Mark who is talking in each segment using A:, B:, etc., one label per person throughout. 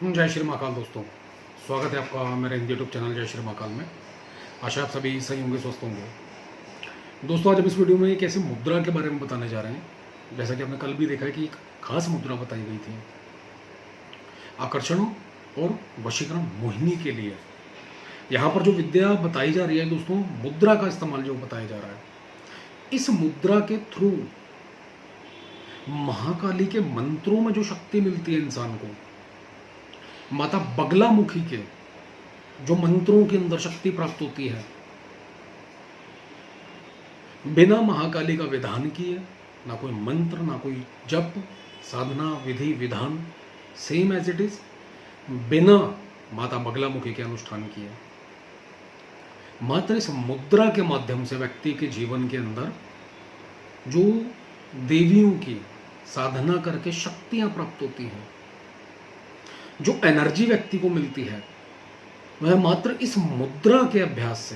A: जय श्री महाकाल दोस्तों, स्वागत है आपका मेरे हिंदी यूट्यूब चैनल जय श्री महाकाल में। आशा आप सभी सही होंगे, स्वस्थ होंगे। दोस्तों, आज हम इस वीडियो में एक ऐसी मुद्रा के बारे में बताने जा रहे हैं। जैसा कि आपने कल भी देखा है कि एक खास मुद्रा बताई गई थी आकर्षण और वशीकरण मोहिनी के लिए। यहाँ पर जो विद्या बताई जा रही है दोस्तों, मुद्रा का इस्तेमाल जो बताया जा रहा है, इस मुद्रा के थ्रू महाकाली के मंत्रों में जो शक्ति मिलती है इंसान को, माता बगलामुखी के जो मंत्रों के अंदर शक्ति प्राप्त होती है, बिना महाकाली का विधान किए, ना कोई मंत्र, ना कोई जप, साधना, विधि, विधान, सेम एज इट इज, बिना माता बगलामुखी के अनुष्ठान किए, मात्र इस मुद्रा के माध्यम से व्यक्ति के जीवन के अंदर जो देवियों की साधना करके शक्तियां प्राप्त होती हैं, जो एनर्जी व्यक्ति को मिलती है, वह मात्र इस मुद्रा के अभ्यास से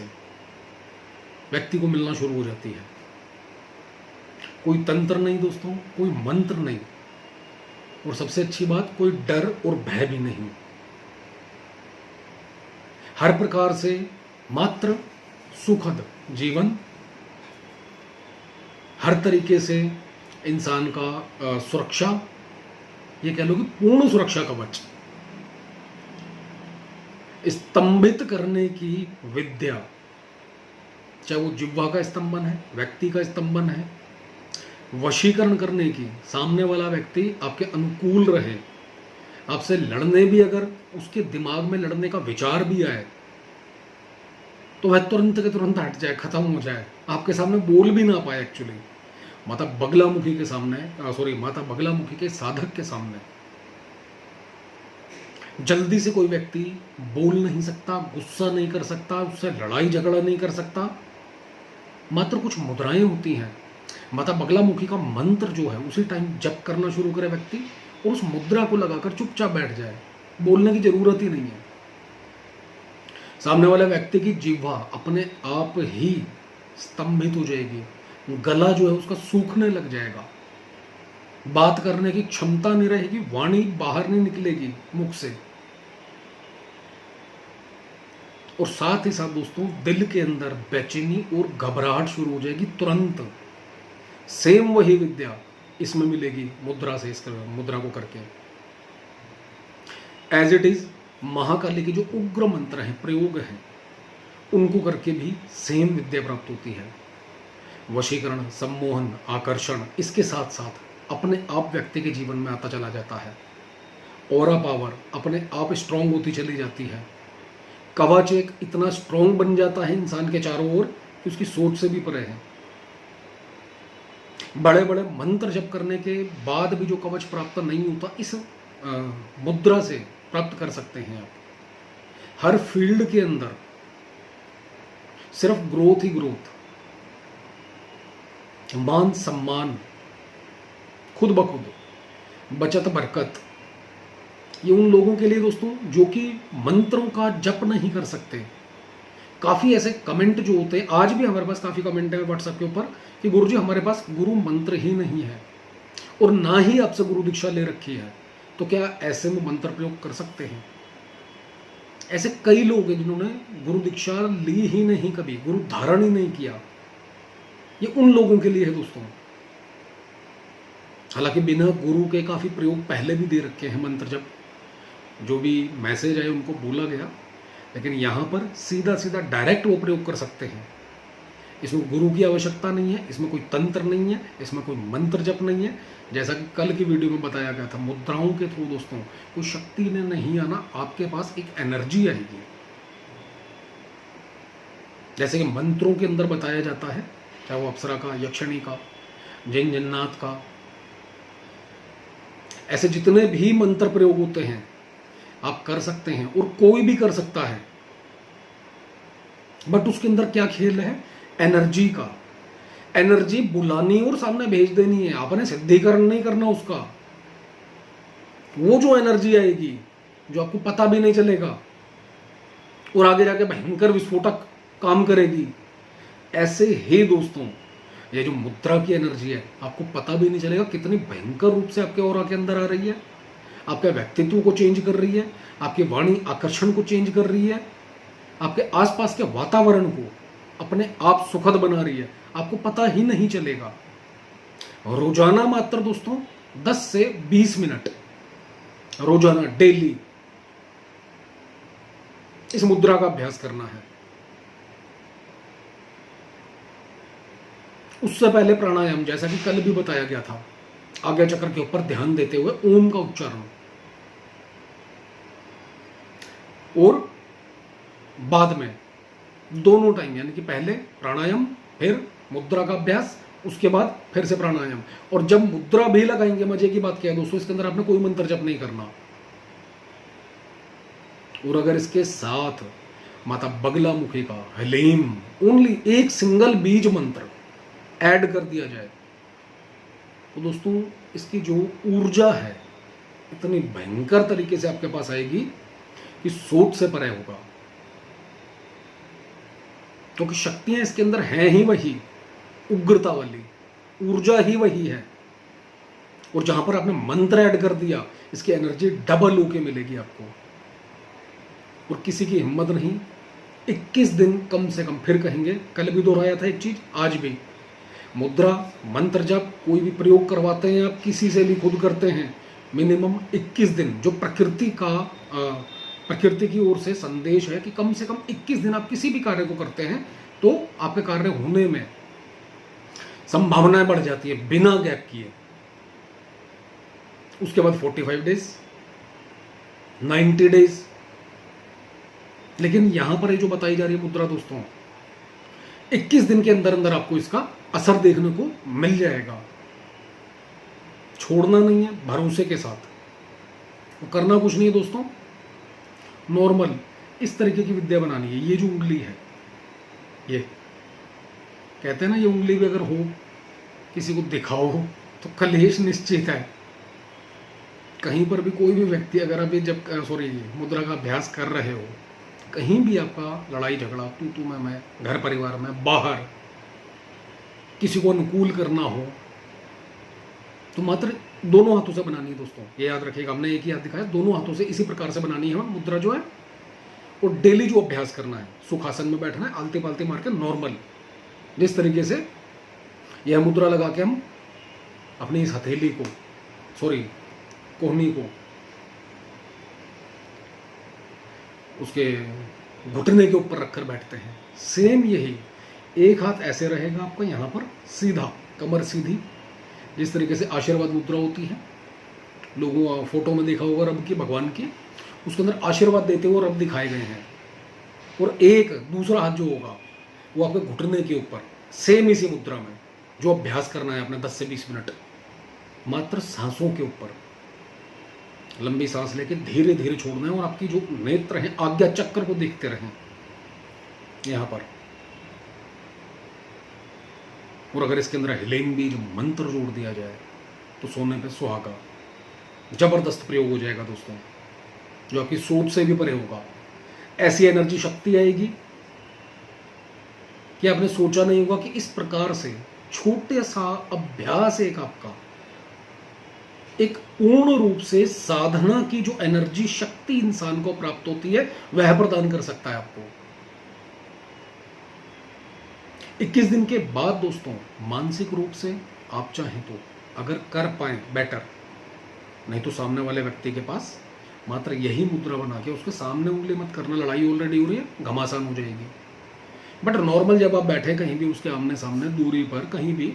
A: व्यक्ति को मिलना शुरू हो जाती है। कोई तंत्र नहीं दोस्तों, कोई मंत्र नहीं, और सबसे अच्छी बात, कोई डर और भय भी नहीं। हर प्रकार से मात्र सुखद जीवन, हर तरीके से इंसान का सुरक्षा, ये कह लो कि पूर्ण सुरक्षा कवच, स्तंभित करने की विद्या, चाहे वो जिह्वा का स्तंभन है, व्यक्ति का स्तंभन है, वशीकरण करने की, सामने वाला व्यक्ति आपके अनुकूल रहे, आपसे लड़ने भी, अगर उसके दिमाग में लड़ने का विचार भी आए तो वह तुरंत के तुरंत हट जाए, खत्म हो जाए, आपके सामने बोल भी ना पाए। एक्चुअली माता बगलामुखी के सामने, माता बगलामुखी के साधक के सामने जल्दी से कोई व्यक्ति बोल नहीं सकता, गुस्सा नहीं कर सकता, उससे लड़ाई झगड़ा नहीं कर सकता। मात्र कुछ मुद्राएं होती हैं, माता बगलामुखी का मंत्र जो है उसी टाइम जप करना शुरू करे व्यक्ति, और उस मुद्रा को लगाकर चुपचाप बैठ जाए, बोलने की जरूरत ही नहीं है। सामने वाले व्यक्ति की जिह्वा अपने आप ही स्तंभित हो जाएगी, गला जो है उसका सूखने लग जाएगा, बात करने की क्षमता नहीं रहेगी, वाणी बाहर नहीं निकलेगी मुख से, और साथ ही साथ दोस्तों दिल के अंदर बेचैनी और घबराहट शुरू हो जाएगी तुरंत। सेम वही विद्या इसमें मिलेगी मुद्रा से, इस मुद्रा को करके एज इट इज महाकाली के जो उग्र मंत्र हैं, प्रयोग हैं, उनको करके भी सेम विद्या प्राप्त होती है। वशीकरण, सम्मोहन, आकर्षण, इसके साथ साथ अपने आप व्यक्ति के जीवन में आता चला जाता है। ऑरा पावर अपने आप स्ट्रांग होती चली जाती है। कवच एक इतना स्ट्रांग बन जाता है इंसान के चारों ओर कि उसकी सोच से भी परे है। बड़े बड़े मंत्र जप करने के बाद भी जो कवच प्राप्त नहीं होता, इस मुद्रा से प्राप्त कर सकते हैं आप। हर फील्ड के अंदर सिर्फ ग्रोथ ही ग्रोथ, मान सम्मान, खुद ब खुद, बचत बरकत, ये उन लोगों के लिए दोस्तों जो कि मंत्रों का जप नहीं कर सकते। काफ़ी ऐसे कमेंट जो होते हैं, आज भी हमारे पास काफ़ी कमेंट है व्हाट्सएप के ऊपर कि गुरुजी हमारे पास गुरु मंत्र ही नहीं है और ना ही आपसे गुरु दीक्षा ले रखी है, तो क्या ऐसे में मंत्र प्रयोग कर सकते हैं? ऐसे कई लोग हैं जिन्होंने गुरु दीक्षा ली ही नहीं, कभी गुरु धारण ही नहीं किया। ये उन लोगों के लिए है दोस्तों। हालांकि बिना गुरु के काफ़ी प्रयोग पहले भी दे रखे हैं मंत्र जब, जो भी मैसेज आए उनको बोला गया, लेकिन यहाँ पर सीधा सीधा डायरेक्ट वो प्रयोग कर सकते हैं। इसमें गुरु की आवश्यकता नहीं है, इसमें कोई तंत्र नहीं है, इसमें कोई मंत्र जप नहीं है। जैसा कि कल की वीडियो में बताया गया था, मुद्राओं के थ्रू दोस्तों कोई शक्ति ने नहीं आना, आपके पास एक एनर्जी आएगी। जैसे कि मंत्रों के अंदर बताया जाता है, चाहे वो अप्सरा का, यक्षिणी का, जैन जन्नाथ का, ऐसे जितने भी मंत्र प्रयोग होते हैं आप कर सकते हैं, और कोई भी कर सकता है। बट उसके अंदर क्या खेल है? एनर्जी का। एनर्जी बुलानी और सामने भेज देनी है, आपने सिद्धिकरण नहीं करना उसका। वो जो एनर्जी आएगी जो आपको पता भी नहीं चलेगा और आगे जाके भयंकर विस्फोटक काम करेगी। ऐसे ही दोस्तों ये जो मुद्रा की एनर्जी है, आपको पता भी नहीं चलेगा कितनी भयंकर रूप से आपके ऑरा के अंदर आ रही है। आपके व्यक्तित्व को चेंज कर रही है, आपकी वाणी आकर्षण को चेंज कर रही है, आपके आसपास के वातावरण को अपने आप सुखद बना रही है, आपको पता ही नहीं चलेगा। रोजाना मात्र दोस्तों 10 से 20 मिनट रोजाना डेली इस मुद्रा का अभ्यास करना है। उससे पहले प्राणायाम, जैसा कि कल भी बताया गया था, आज्ञा चक्र के ऊपर ध्यान देते हुए ओम का उच्चारण, और बाद में दोनों टाइम, यानी कि पहले प्राणायाम फिर मुद्रा का अभ्यास, उसके बाद फिर से प्राणायाम। और जब मुद्रा भी लगाएंगे, मजे की बात क्या है दोस्तों, इसके अंदर आपने कोई मंत्र जप नहीं करना। और अगर इसके साथ माता बगलामुखी का हलीम, ओनली एक सिंगल बीज मंत्र ऐड कर दिया जाए, तो दोस्तों इसकी जो ऊर्जा है इतनी भयंकर तरीके से आपके पास आएगी कि सोच से परे होगा। क्योंकि शक्तियां इसके अंदर हैं ही वही, उग्रता वाली ऊर्जा ही वही है। और जहां पर आपने मंत्र ऐड कर दिया, इसकी एनर्जी डबल होके मिलेगी आपको। और किसी की हिम्मत नहीं, 21 दिन कम से कम, फिर कहेंगे, कल भी दोहराया था एक चीज, आज भी, मुद्रा मंत्र जब कोई भी प्रयोग करवाते हैं आप, किसी से भी खुद करते हैं, मिनिमम 21 दिन, जो प्रकृति की ओर से संदेश है कि कम से कम 21 दिन आप किसी भी कार्य को करते हैं तो आपके कार्य होने में संभावनाएं बढ़ जाती है बिना गैप किए। उसके बाद 45 डेज, 90 डेज। लेकिन यहां पर ये जो बताई जा रही है मुद्रा दोस्तों, 21 दिन के अंदर अंदर आपको इसका असर देखने को मिल जाएगा। छोड़ना नहीं है, भरोसे के साथ। तो करना कुछ नहीं है दोस्तों, नॉर्मल इस तरीके की विद्या बनानी है। ये जो उंगली है, ये कहते हैं ना, ये उंगली भी अगर हो, किसी को दिखाओ तो कलेश निश्चित है। कहीं पर भी कोई भी व्यक्ति, अगर अभी जब मुद्रा का अभ्यास कर रहे हो, कहीं भी आपका लड़ाई झगड़ा, तू मैं, घर परिवार में, बाहर, किसी को अनुकूल करना हो, तो मात्र दोनों हाथों से बनानी है दोस्तों। ये याद रखिएगा, हमने एक ही हाथ दिखाया, दोनों हाथों से इसी प्रकार से बनानी है मुद्रा जो है। और डेली जो अभ्यास करना है, सुखासन में बैठना है, आलते पालते मार के नॉर्मल, जिस तरीके से यह मुद्रा लगा के हम अपनी इस हथेली को, कोहनी को, उसके घुटने के ऊपर रखकर बैठते हैं, सेम यही। एक हाथ ऐसे रहेगा आपका यहां पर सीधा, कमर सीधी, जिस तरीके से आशीर्वाद मुद्रा होती है, लोगों फोटो में देखा होगा रब की, भगवान की, उसके अंदर आशीर्वाद देते हुए रब दिखाए गए हैं। और एक दूसरा हाथ जो होगा वो आपके घुटने के ऊपर, सेम इसी मुद्रा में जो अभ्यास करना है आपने 10 से 20 मिनट, मात्र सांसों के ऊपर लंबी सांस लेके धीरे धीरे छोड़ना है। और आपकी जो नेत्र हैं आज्ञा चक्र को देखते रहें यहां पर। और अगर इसके अंदर हिलेंग बीज मंत्र जोड़ दिया जाए तो सोने पे सुहागा, जबरदस्त प्रयोग हो जाएगा दोस्तों, जो आपकी सोच से भी परे होगा। ऐसी एनर्जी शक्ति आएगी कि आपने सोचा नहीं होगा कि इस प्रकार से छोटे सा अभ्यास एक आपका एक पूर्ण रूप से साधना की जो एनर्जी शक्ति इंसान को प्राप्त होती है वह प्रदान कर सकता है आपको। 21 दिन के बाद दोस्तों मानसिक रूप से आप चाहें तो अगर कर पाए बेटर, नहीं तो सामने वाले व्यक्ति के पास मात्र यही मुद्रा बना के उसके सामने उंगली मत करना, लड़ाई ऑलरेडी हो रही है, घमासान हो जाएगी। बट नॉर्मल जब आप बैठे कहीं भी उसके आमने सामने दूरी पर कहीं भी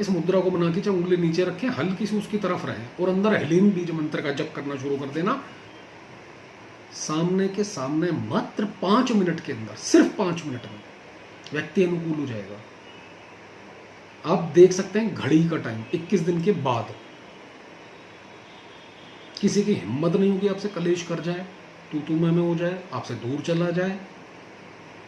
A: इस मुद्रा को बना के चाहे उंगली नीचे रखें, हल्की सी उसकी तरफ रहे और अंदर हलीम बीज मंत्र का जप करना शुरू कर देना। सामने के सामने मात्र 5 मिनट के अंदर, सिर्फ 5 मिनट में व्यक्ति अनुकूल हो जाएगा। आप देख सकते हैं घड़ी का टाइम 21 दिन के बाद। किसी की हिम्मत नहीं होगी आपसे कलेश कर जाए, तू मैं हो जाए, आपसे दूर चला जाए।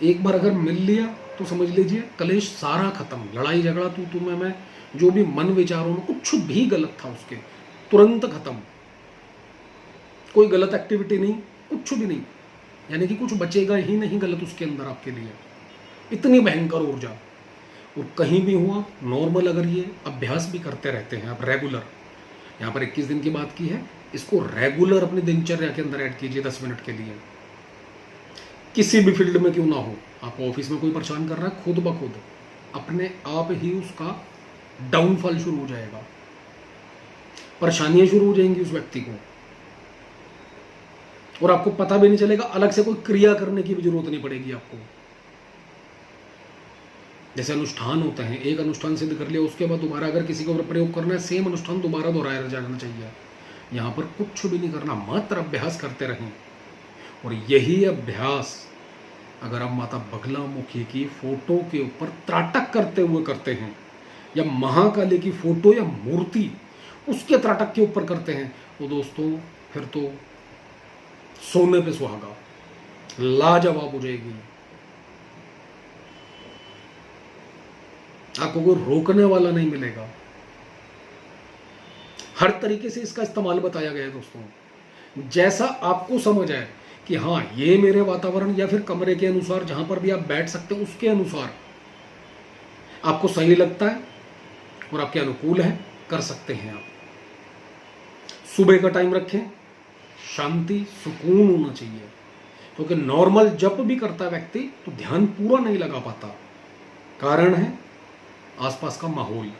A: एक बार अगर मिल लिया तो समझ लीजिए कलेश सारा खत्म, लड़ाई झगड़ा तू मैं, जो भी मन विचारों में कुछ भी गलत था उसके तुरंत खत्म। कोई गलत एक्टिविटी नहीं, कुछ भी नहीं, यानी कि कुछ बचेगा ही नहीं गलत उसके अंदर आपके लिए। इतनी भयंकर ऊर्जा। और कहीं भी हुआ नॉर्मल, अगर ये अभ्यास भी करते रहते हैं आप रेगुलर, यहाँ पर 21 दिन की बात की है, इसको रेगुलर अपनी दिनचर्या के अंदर ऐड कीजिए 10 मिनट के लिए। किसी भी फील्ड में क्यों ना हो, आपको ऑफिस में कोई परेशान कर रहा है, खुद ब खुद अपने आप ही उसका डाउनफॉल शुरू हो जाएगा, परेशानियां शुरू हो जाएंगी उस व्यक्ति को, और आपको पता भी नहीं चलेगा। अलग से कोई क्रिया करने की भी जरूरत नहीं पड़ेगी आपको। जैसे अनुष्ठान होते हैं, एक अनुष्ठान सिद्ध कर लिया, उसके बाद दोबारा अगर किसी को प्रयोग करना है, सेम अनुष्ठान दोबारा दोहराया जाना चाहिए। यहाँ पर कुछ भी नहीं करना, मात्र अभ्यास करते रहें। और यही अभ्यास अगर आप माता बगलामुखी की फोटो के ऊपर त्राटक करते हुए करते हैं, या महाकाली की फोटो या मूर्ति उसके त्राटक के ऊपर करते हैं, तो दोस्तों फिर तो सोने पे सुहागा, लाजवाब हो जाएगी। आपको कोई रोकने वाला नहीं मिलेगा। हर तरीके से इसका इस्तेमाल बताया गया है दोस्तों। जैसा आपको समझ आए कि हाँ ये मेरे वातावरण या फिर कमरे के अनुसार, जहां पर भी आप बैठ सकते हो उसके अनुसार आपको सही लगता है और आपके अनुकूल है, कर सकते हैं आप। सुबह का टाइम रखें, शांति सुकून होना चाहिए, क्योंकि नॉर्मल जब भी करता है व्यक्ति तो ध्यान पूरा नहीं लगा पाता। कारण है आसपास का माहौल,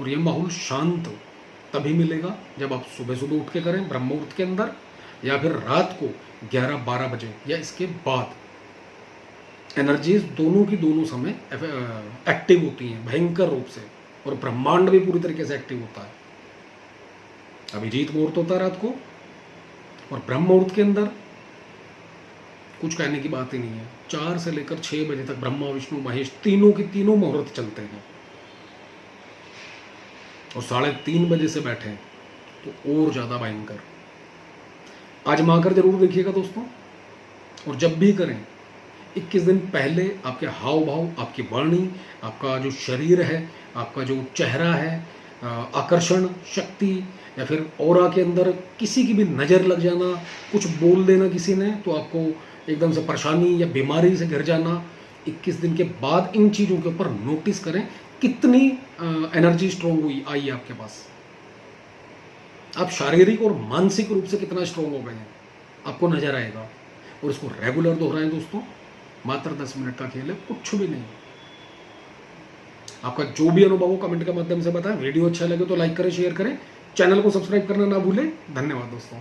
A: और यह माहौल शांत तभी मिलेगा जब आप सुबह सुबह उठ के करें ब्रह्म मुहूर्त के अंदर, या फिर रात को 11-12 बजे या इसके बाद। एनर्जीज दोनों की दोनों समय एक्टिव होती हैं भयंकर रूप से, और ब्रह्मांड भी पूरी तरीके से एक्टिव होता है। अभिजीत मुहूर्त होता है रात को, और ब्रह्म मुहूर्त के अंदर कुछ कहने की बात ही नहीं है। 4 से लेकर 6 बजे तक ब्रह्मा विष्णु महेश तीनों के तीनों मुहूर्त चलते हैं, और 3:30 बजे से बैठे तो और ज्यादा भयंकर। आजमा कर जरूर देखिएगा दोस्तों। और जब भी करें 21 दिन पहले आपके हाव भाव, आपकी वाणी, आपका जो शरीर है, आपका जो चेहरा है, आकर्षण शक्ति, या फिर ऑरा के अंदर किसी की भी नज़र लग जाना, कुछ बोल देना किसी ने तो आपको एकदम से परेशानी या बीमारी से घिर जाना, 21 दिन के बाद इन चीज़ों के ऊपर नोटिस करें कितनी एनर्जी स्ट्रोंग हुई आई आपके पास। आप शारीरिक और मानसिक रूप से कितना स्ट्रोंग हो गए हैं आपको नजर आएगा। और इसको रेगुलर दोहराएं दोस्तों, मात्र 10 मिनट का खेल है, कुछ भी नहीं। आपका जो भी अनुभव हो कमेंट के माध्यम से बताएं। वीडियो अच्छा लगे तो लाइक करें, शेयर करें, चैनल को सब्सक्राइब करना ना भूलें। धन्यवाद दोस्तों।